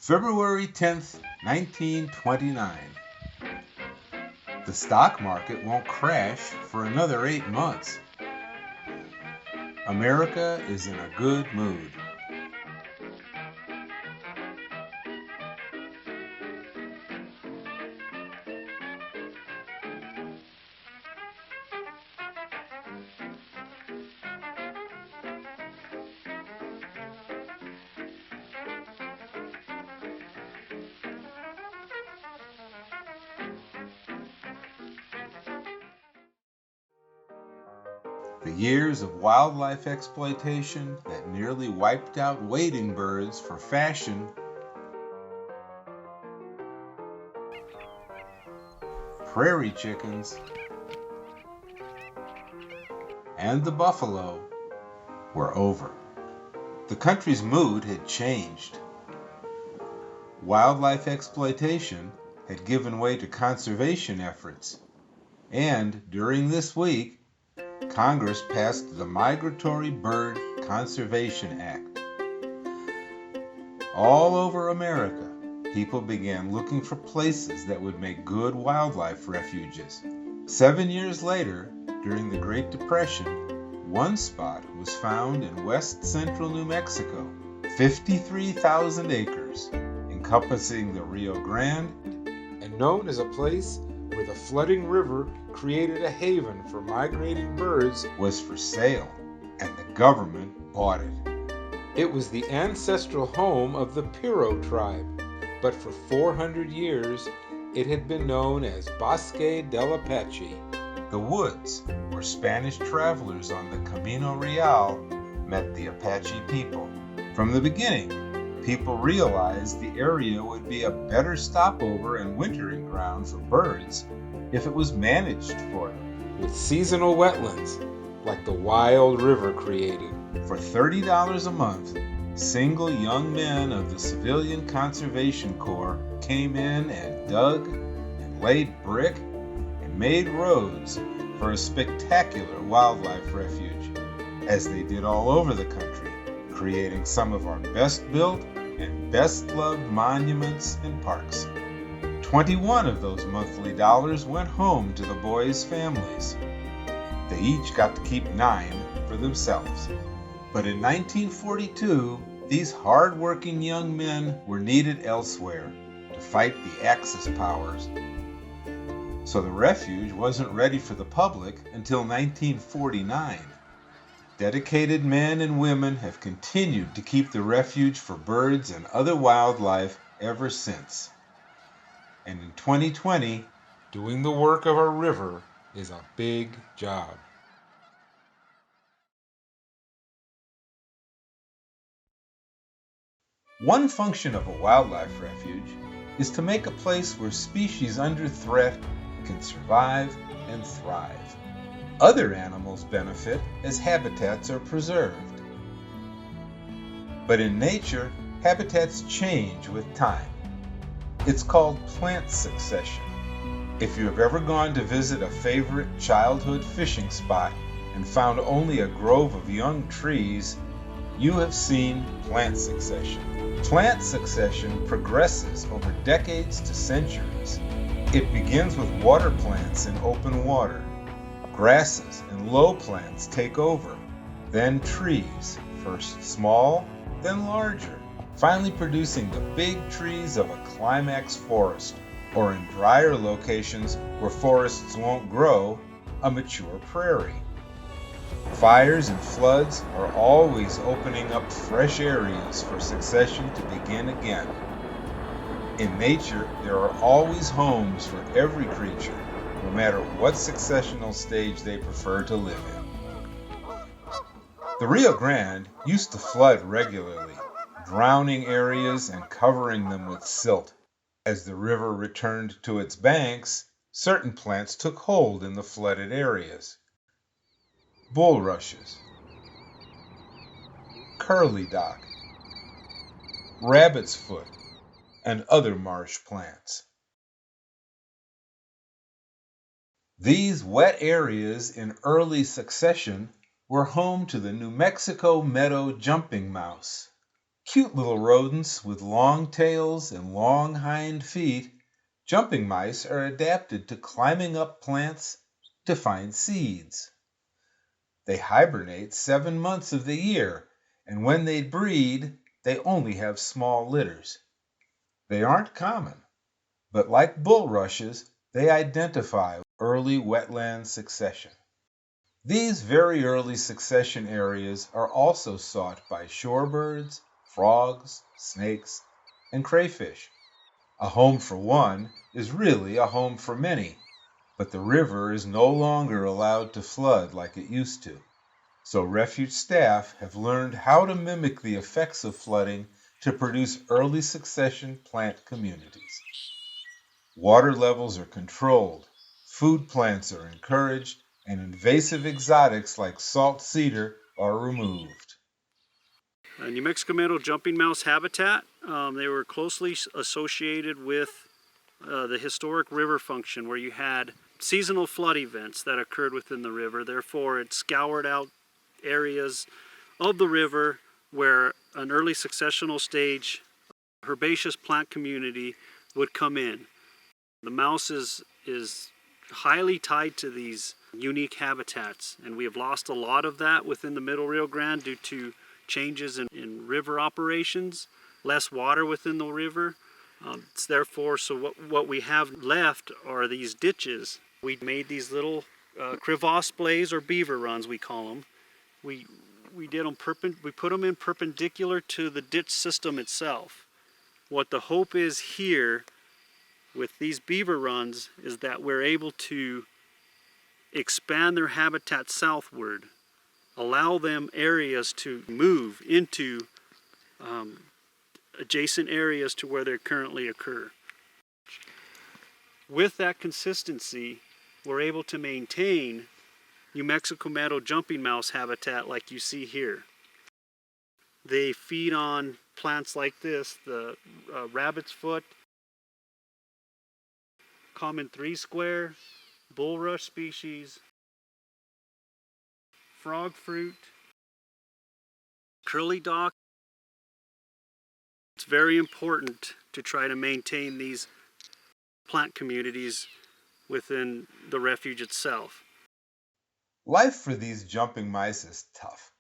February 10th, 1929. The stock market won't crash for another 8 months. America is in a good mood. The years of wildlife exploitation that nearly wiped out wading birds for fashion, prairie chickens, and the buffalo were over. The country's mood had changed. Wildlife exploitation had given way to conservation efforts, and during this week, Congress passed the Migratory Bird Conservation Act. All over America, people began looking for places that would make good wildlife refuges. 7 years later, during the Great Depression, one spot was found in west central New Mexico, 53,000 acres, encompassing the Rio Grande, and known as a place where the flooding river created a haven for migrating birds, was for sale, and the government bought it. It was the ancestral home of the Piro tribe, but for 400 years it had been known as Bosque del Apache, the woods where Spanish travelers on the Camino Real met the Apache people. From the beginning, people realized the area would be a better stopover and wintering ground for birds if it was managed for them, with seasonal wetlands like the wild river created. For $30 a month, single young men of the Civilian Conservation Corps came in and dug and laid brick and made roads for a spectacular wildlife refuge, as they did all over the country, creating some of our best built and best loved monuments and parks. 21 of those monthly dollars went home to the boys' families. They each got to keep 9 for themselves. But in 1942, these hard-working young men were needed elsewhere to fight the Axis powers. So the refuge wasn't ready for the public until 1949. Dedicated men and women have continued to keep the refuge for birds and other wildlife ever since. And in 2020, doing the work of a river is a big job. One function of a wildlife refuge is to make a place where species under threat can survive and thrive. Other animals benefit as habitats are preserved. But in nature, habitats change with time. It's called plant succession. If you have ever gone to visit a favorite childhood fishing spot and found only a grove of young trees, you have seen plant succession. Plant succession progresses over decades to centuries. It begins with water plants in open water. Grasses and low plants take over. Then trees, first small, then larger, finally producing the big trees of a climax forest, or in drier locations where forests won't grow, a mature prairie. Fires and floods are always opening up fresh areas for succession to begin again. In nature, there are always homes for every creature, no matter what successional stage they prefer to live in. The Rio Grande used to flood regularly, drowning areas and covering them with silt. As the river returned to its banks, certain plants took hold in the flooded areas. Bulrushes, curly-dock, rabbit's foot, and other marsh plants. These wet areas in early succession were home to the New Mexico meadow jumping mouse. Cute little rodents with long tails and long hind feet, jumping mice are adapted to climbing up plants to find seeds. They hibernate 7 months of the year, and when they breed, they only have small litters. They aren't common, but like bulrushes, they identify early wetland succession. These very early succession areas are also sought by shorebirds, frogs, snakes, and crayfish. A home for one is really a home for many, but the river is no longer allowed to flood like it used to. So refuge staff have learned how to mimic the effects of flooding to produce early succession plant communities. Water levels are controlled, food plants are encouraged, and invasive exotics like salt cedar are removed. New Mexico meadow jumping mouse habitat, they were closely associated with the historic river function where you had seasonal flood events that occurred within the river. Therefore, it scoured out areas of the river where an early successional stage herbaceous plant community would come in. The mouse is highly tied to these unique habitats, and we have lost a lot of that within the Middle Rio Grande due to changes in river operations, less water within the river. So what we have left are these ditches. We made these little crevasse blaze or beaver runs, we call them. We did them we put them in perpendicular to the ditch system itself. What the hope is here with these beaver runs is that we're able to expand their habitat southward, allow them areas to move into adjacent areas to where they currently occur. With that consistency, we're able to maintain New Mexico meadow jumping mouse habitat like you see here. They feed on plants like this, the rabbit's foot, common three square, bulrush species, frog fruit, curly dock. It's very important to try to maintain these plant communities within the refuge itself. Life for these jumping mice is tough.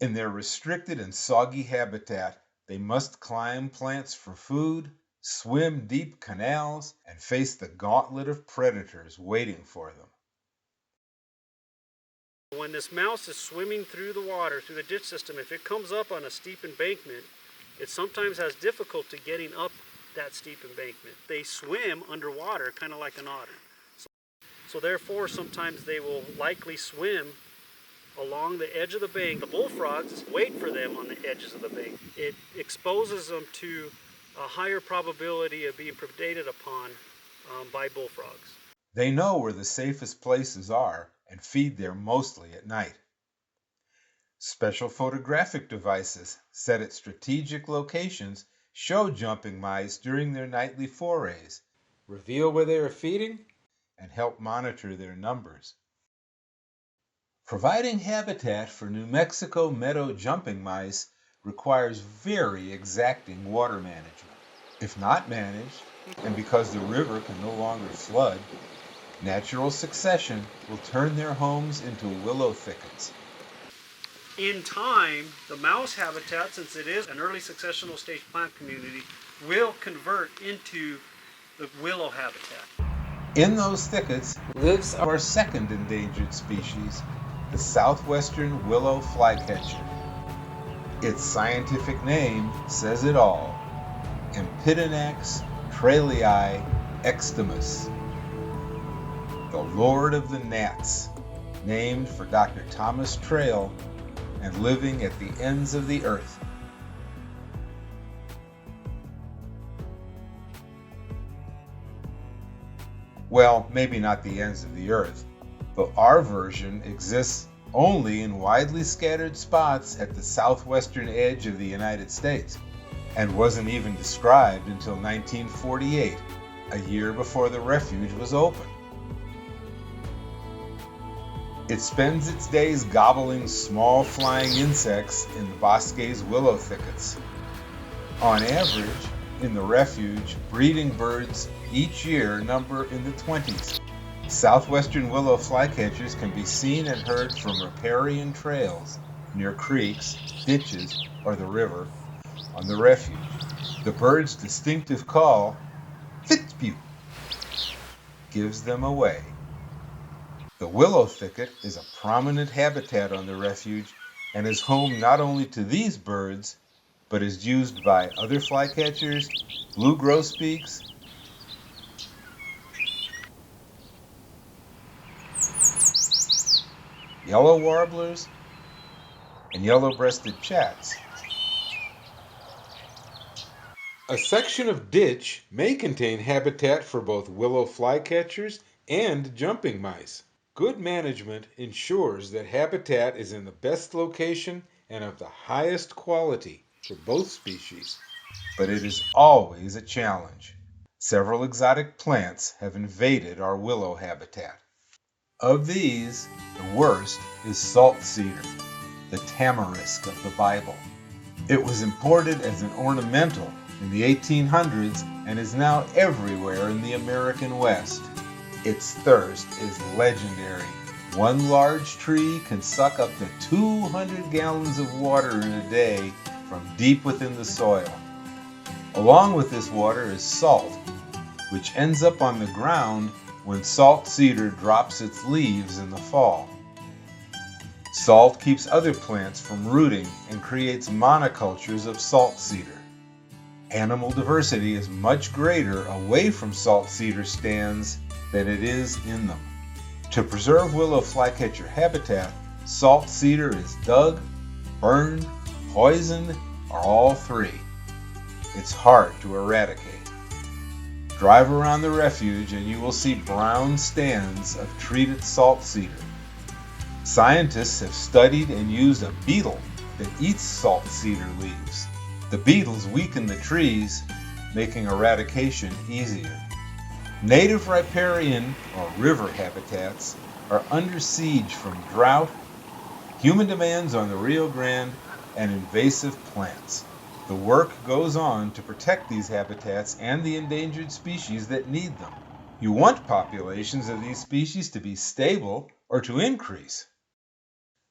In their restricted and soggy habitat, they must climb plants for food, swim deep canals, and face the gauntlet of predators waiting for them. When this mouse is swimming through the water, through the ditch system, if it comes up on a steep embankment, it sometimes has difficulty getting up that steep embankment. They swim underwater, kind of like an otter. So therefore, sometimes they will likely swim along the edge of the bank. The bullfrogs wait for them on the edges of the bank. It exposes them to a higher probability of being predated upon by bullfrogs. They know where the safest places are and feed there mostly at night. Special photographic devices set at strategic locations show jumping mice during their nightly forays, reveal where they are feeding, and help monitor their numbers. Providing habitat for New Mexico meadow jumping mice requires very exacting water management. If not managed, and because the river can no longer flood, natural succession will turn their homes into willow thickets. In time, the mouse habitat, since it is an early successional stage plant community, will convert into the willow habitat. In those thickets lives our second endangered species, the southwestern willow flycatcher. Its scientific name says it all: Empidonax trailii extimus, the Lord of the Gnats, named for Dr. Thomas Trail and living at the ends of the earth. Well, maybe not the ends of the earth, but our version exists only in widely scattered spots at the southwestern edge of the United States, and wasn't even described until 1948, a year before the refuge was opened. It spends its days gobbling small flying insects in the bosque's willow thickets. On average, in the refuge, breeding birds each year number in the 20s. Southwestern willow flycatchers can be seen and heard from riparian trails near creeks, ditches, or the river on the refuge. The bird's distinctive call, Fitzpew, gives them away. The willow thicket is a prominent habitat on the refuge and is home not only to these birds, but is used by other flycatchers, blue grosbeaks, yellow warblers, and yellow-breasted chats. A section of ditch may contain habitat for both willow flycatchers and jumping mice. Good management ensures that habitat is in the best location and of the highest quality for both species. But it is always a challenge. Several exotic plants have invaded our willow habitat. Of these, the worst is salt cedar, the tamarisk of the Bible. It was imported as an ornamental in the 1800s and is now everywhere in the American West. Its thirst is legendary. One large tree can suck up to 200 gallons of water in a day from deep within the soil. Along with this water is salt, which ends up on the ground when salt cedar drops its leaves in the fall. Salt keeps other plants from rooting and creates monocultures of salt cedar. Animal diversity is much greater away from salt cedar stands than it is in them. To preserve willow flycatcher habitat, salt cedar is dug, burned, poisoned, or all three. It's hard to eradicate. Drive around the refuge and you will see brown stands of treated salt cedar. Scientists have studied and used a beetle that eats salt cedar leaves. The beetles weaken the trees, making eradication easier. Native riparian or river habitats are under siege from drought, human demands on the Rio Grande, and invasive plants. The work goes on to protect these habitats and the endangered species that need them. You want populations of these species to be stable or to increase.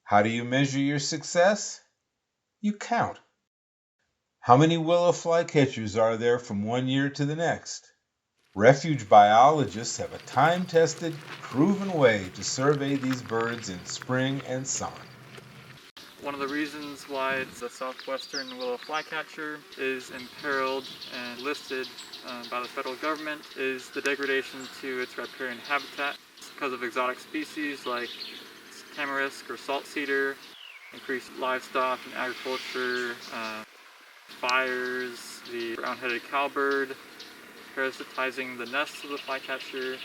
How do you measure your success? You count. How many willow flycatchers are there from one year to the next? Refuge biologists have a time-tested, proven way to survey these birds in spring and summer. One of the reasons why the southwestern willow flycatcher is imperiled and listed by the federal government is the degradation to its riparian habitat because of exotic species like tamarisk or salt cedar, increased livestock and agriculture, fires, the brown-headed cowbird, parasitizing the nests of the flycatcher.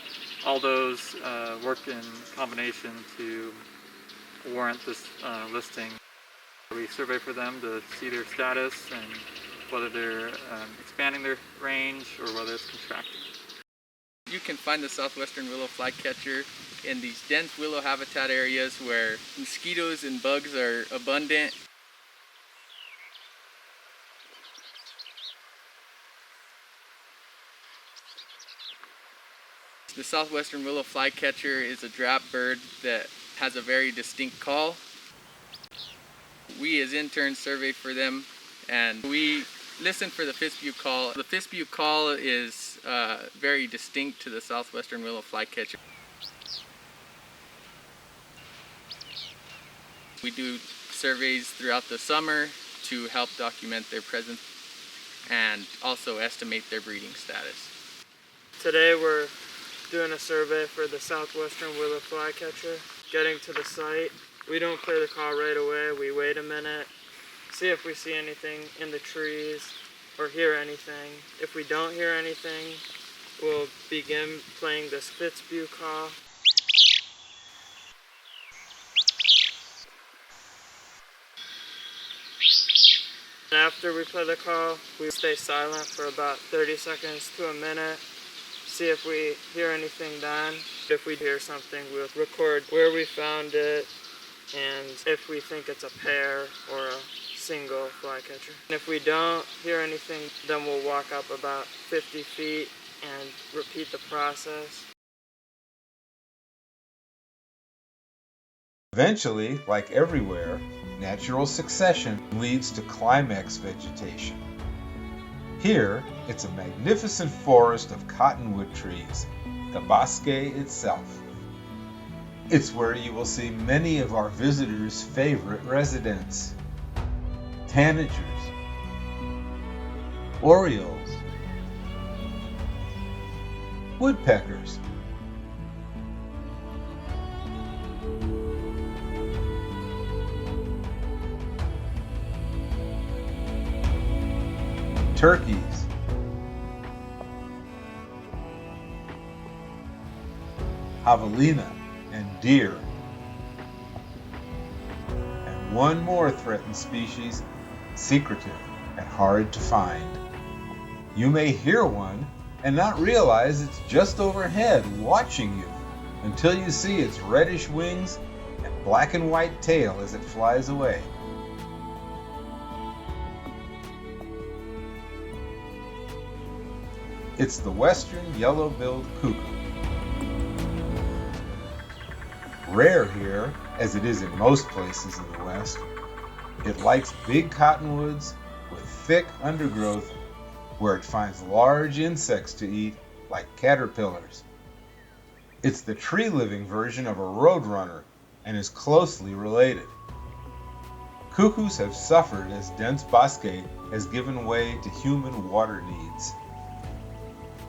All those work in combination to warrant this listing. We survey for them to see their status and whether they're expanding their range or whether it's contracting. You can find the southwestern willow flycatcher in these dense willow habitat areas where mosquitoes and bugs are abundant. The southwestern willow flycatcher is a drab bird that has a very distinct call. We as interns survey for them and we listen for the Fitzpew call. The Fitzpew call is very distinct to the southwestern willow flycatcher. We do surveys throughout the summer to help document their presence and also estimate their breeding status. Today we're doing a survey for the southwestern willow flycatcher. Getting to the site, we don't clear the call right away. We wait a minute, see if we see anything in the trees or hear anything. If we don't hear anything, we'll begin playing this Fitzpew call. After we play the call, we stay silent for about 30 seconds to a minute, see if we hear anything then. If we hear something, we'll record where we found it and if we think it's a pair or a single flycatcher. And if we don't hear anything, then we'll walk up about 50 feet and repeat the process. Eventually, like everywhere, natural succession leads to climax vegetation. Here, it's a magnificent forest of cottonwood trees, the bosque itself. It's where you will see many of our visitors' favorite residents: tanagers, orioles, woodpeckers, turkeys, javelina, and deer. And one more threatened species, secretive and hard to find. You may hear one and not realize it's just overhead watching you until you see its reddish wings and black and white tail as it flies away. It's the western yellow-billed cuckoo. Rare here, as it is in most places in the West, it likes big cottonwoods with thick undergrowth where it finds large insects to eat like caterpillars. It's the tree-living version of a roadrunner and is closely related. Cuckoos have suffered as dense bosque has given way to human water needs.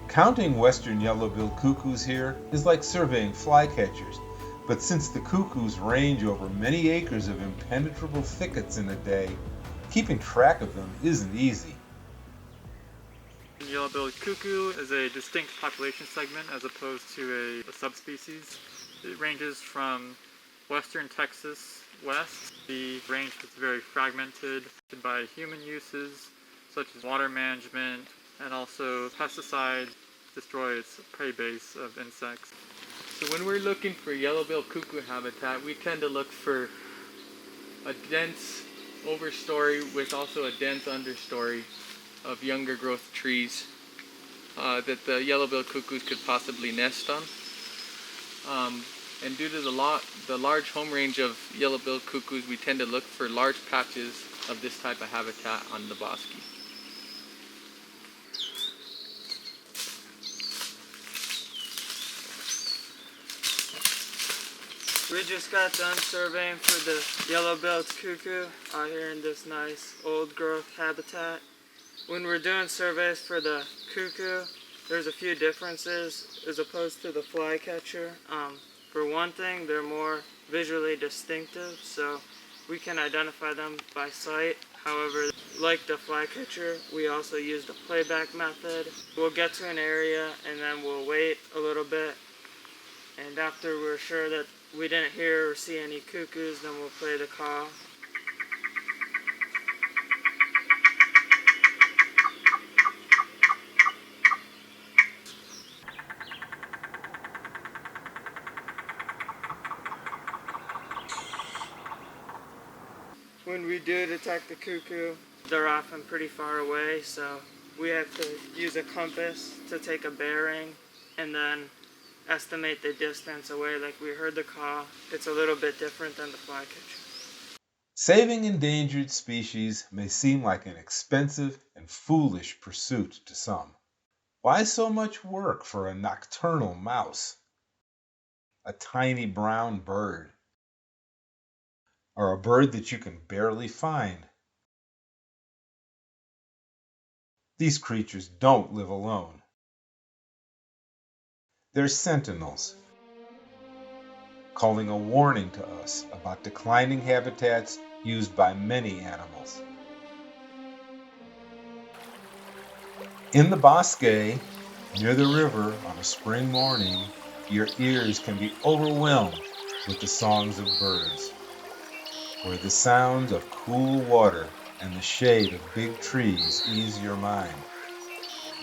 Counting western yellow-billed cuckoos here is like surveying flycatchers, but since the cuckoos range over many acres of impenetrable thickets in a day, keeping track of them isn't easy. The yellow-billed cuckoo is a distinct population segment as opposed to a subspecies. It ranges from western Texas west. The range is very fragmented by human uses such as water management, and also pesticides destroy its prey base of insects. So when we're looking for yellow-billed cuckoo habitat, we tend to look for a dense overstory with also a dense understory of younger growth trees that the yellow-billed cuckoos could possibly nest on. And due to the large home range of yellow-billed cuckoos, we tend to look for large patches of this type of habitat on the bosque. We just got done surveying for the yellow-billed cuckoo out here in this nice old growth habitat. When we're doing surveys for the cuckoo, there's a few differences as opposed to the flycatcher. For one thing, they're more visually distinctive, so we can identify them by sight. However, like the flycatcher, we also use the playback method. We'll get to an area and then we'll wait a little bit, and after we're sure that we didn't hear or see any cuckoos, then we'll play the call. When we do detect the cuckoo, they're often pretty far away, so we have to use a compass to take a bearing and then estimate the distance away. Like we heard the call, it's a little bit different than the flycatcher. Saving endangered species may seem like an expensive and foolish pursuit to some. Why so much work for a nocturnal mouse, a tiny brown bird, or a bird that you can barely find? These creatures don't live alone. They're sentinels, calling a warning to us about declining habitats used by many animals. In the bosque, near the river on a spring morning, your ears can be overwhelmed with the songs of birds, where the sounds of cool water and the shade of big trees ease your mind.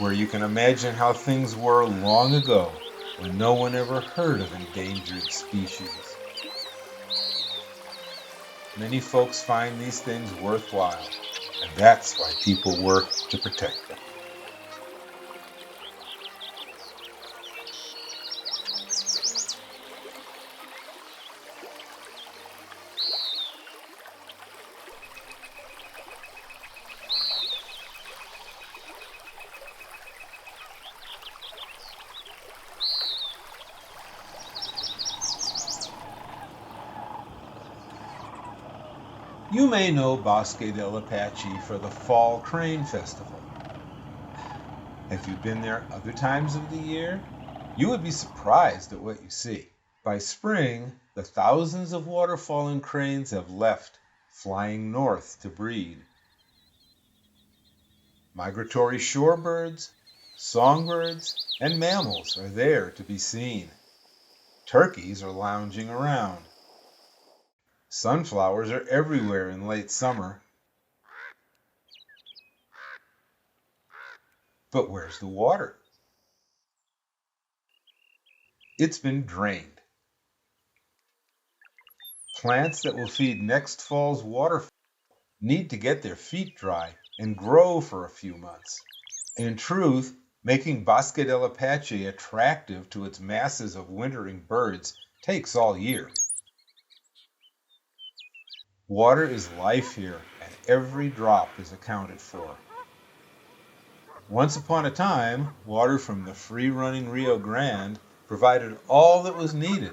where you can imagine how things were long ago when no one ever heard of endangered species. Many folks find these things worthwhile, and that's why people work to protect them. You may know Bosque del Apache for the Fall Crane Festival. If you've been there other times of the year, you would be surprised at what you see. By spring, the thousands of waterfalling cranes have left, flying north to breed. Migratory shorebirds, songbirds, and mammals are there to be seen. Turkeys are lounging around. Sunflowers are everywhere in late summer. But where's the water? It's been drained. Plants that will feed next fall's waterfall need to get their feet dry and grow for a few months. In truth, making Bosque del Apache attractive to its masses of wintering birds takes all year. Water is life here, and every drop is accounted for. Once upon a time, water from the free-running Rio Grande provided all that was needed.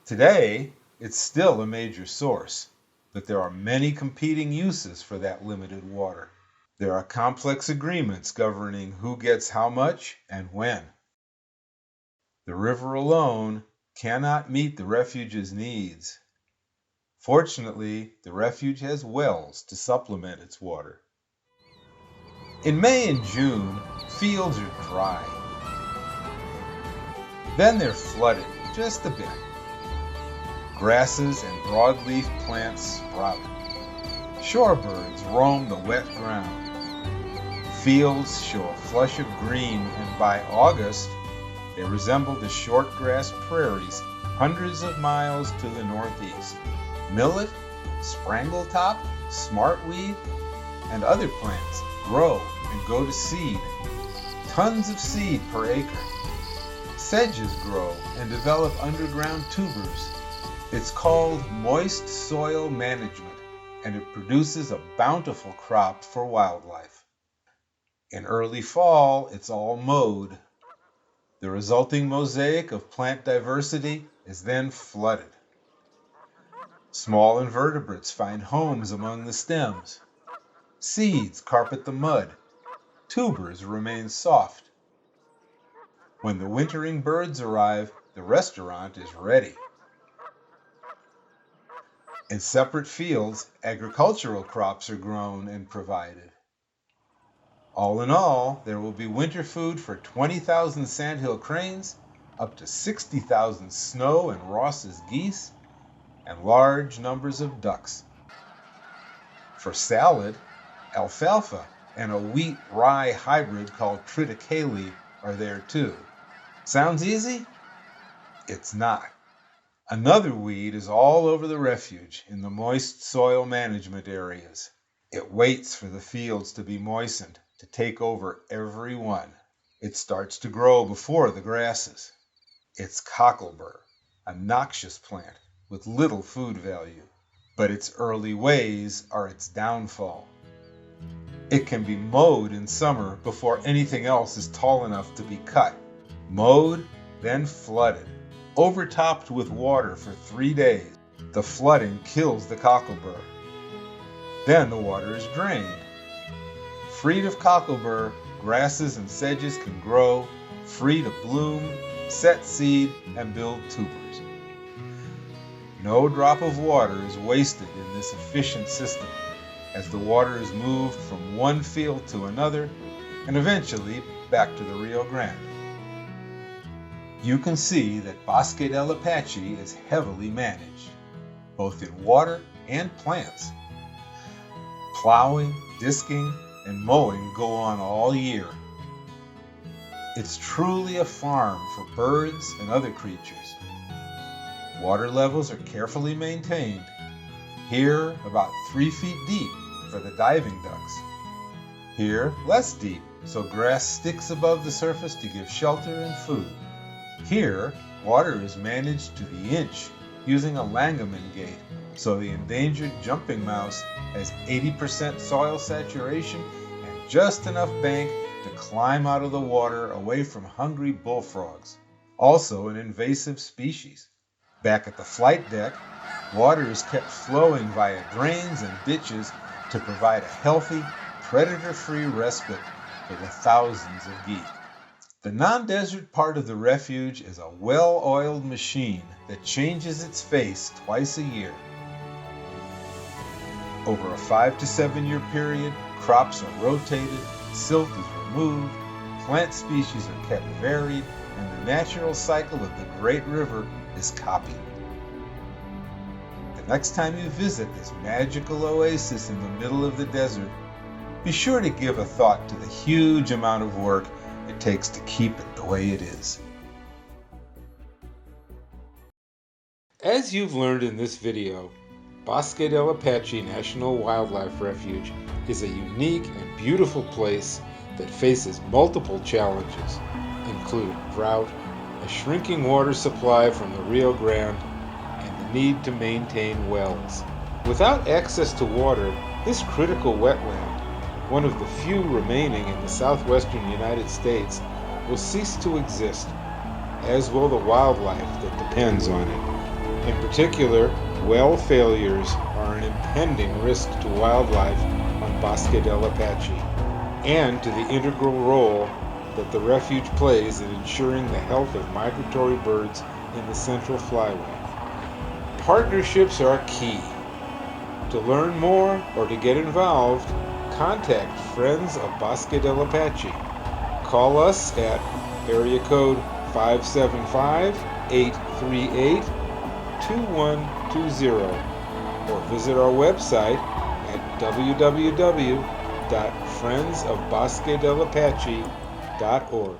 Today, it's still a major source, but there are many competing uses for that limited water. There are complex agreements governing who gets how much and when. The river alone cannot meet the refuge's needs. Fortunately, the refuge has wells to supplement its water. In May and June, fields are dry. Then they're flooded just a bit. Grasses and broadleaf plants sprout. Shorebirds roam the wet ground. Fields show a flush of green, and by August, they resemble the shortgrass prairies hundreds of miles to the northeast. Millet, sprangletop, smartweed, and other plants grow and go to seed. Tons of seed per acre. Sedges grow and develop underground tubers. It's called moist soil management, and it produces a bountiful crop for wildlife. In early fall, it's all mowed. The resulting mosaic of plant diversity is then flooded. Small invertebrates find homes among the stems. Seeds carpet the mud. Tubers remain soft. When the wintering birds arrive, the restaurant is ready. In separate fields, agricultural crops are grown and provided. All in all, there will be winter food for 20,000 sandhill cranes, up to 60,000 snow and Ross's geese, and large numbers of ducks. For salad, alfalfa and a wheat-rye hybrid called triticale are there too. Sounds easy? It's not. Another weed is all over the refuge in the moist soil management areas. It waits for the fields to be moistened to take over every one. It starts to grow before the grasses. It's cocklebur, a noxious plant with little food value, but its early ways are its downfall. It can be mowed in summer before anything else is tall enough to be cut. Mowed, then flooded, overtopped with water for 3 days. The flooding kills the cocklebur. Then the water is drained. Freed of cocklebur, grasses and sedges can grow, free to bloom, set seed, and build tubers. No drop of water is wasted in this efficient system, as the water is moved from one field to another and eventually back to the Rio Grande. You can see that Bosque del Apache is heavily managed, both in water and plants. Plowing, disking, and mowing go on all year. It's truly a farm for birds and other creatures. Water levels are carefully maintained. Here, about 3 feet deep for the diving ducks. Here, less deep, so grass sticks above the surface to give shelter and food. Here, water is managed to the inch using a Langemann gate, so the endangered jumping mouse has 80% soil saturation and just enough bank to climb out of the water away from hungry bullfrogs, also an invasive species. Back at the flight deck, water is kept flowing via drains and ditches to provide a healthy, predator-free respite for the thousands of geese. The non-desert part of the refuge is a well-oiled machine that changes its face twice a year. Over a 5 to 7 year period, crops are rotated, silt is removed, plant species are kept varied, and the natural cycle of the great river is copied. The next time you visit this magical oasis in the middle of the desert, be sure to give a thought to the huge amount of work it takes to keep it the way it is. As you've learned in this video, Bosque del Apache National Wildlife Refuge is a unique and beautiful place that faces multiple challenges, including drought, a shrinking water supply from the Rio Grande, and the need to maintain wells. Without access to water, this critical wetland, one of the few remaining in the southwestern United States, will cease to exist, as will the wildlife that depends on it. In particular, well failures are an impending risk to wildlife on Bosque del Apache, and to the integral role that the refuge plays in ensuring the health of migratory birds in the Central Flyway. Partnerships are key. To learn more or to get involved, contact Friends of Bosque del Apache. Call us at area code 575-838-2120 or visit our website at www.friendsofbosquedelapache.org.